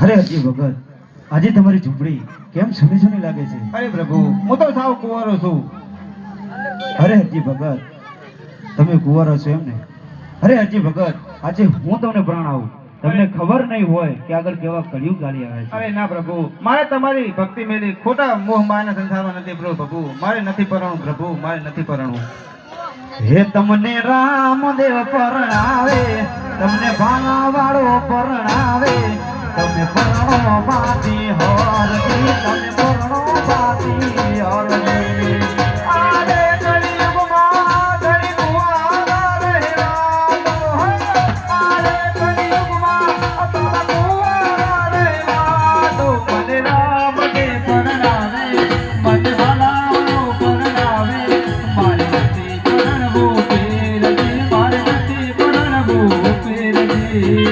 અરે હજી ભગત, આજે તમારી ઝૂંપડી કેમ સુની સુની લાગે છે? અરે પ્રભુ, હું તો સાવ કુંવારો છું. અરે હજી ભગત, તમે કુંવારો છો એમ ને? અરે હજી ભગત, આજે હું તમને પ્રણાવું. તમને ખબર નહીં હોય કે આગળ કેવા કળિયુગ ચાલી આવે છે. અરે ના પ્રભુ, મારે તમારી ભક્તિ મેલી ખોટા મોહ માયાના સંસારમાં નથી પ્રભુ. મારે નથી પરણવું પ્રભુ, મારે નથી પરણવું. હે તમને રામદેવ પરણાવે, તમને ભાણા વાળો પરણાવે, તમને પરણો બાતી હરજી, તમને પરણો બાતી હરજી. આરે કળિયુગમાં ઘણી કુંવારા રહેવા, આરે કળિયુગમાં તમારા કુંવારા રહેવા. તો મને રામદેવ પરણાવે, મને ભલાનો પરણાવે. મારે નથી પરણવું પેરજી, મારે નથી પરણવું પેરજી.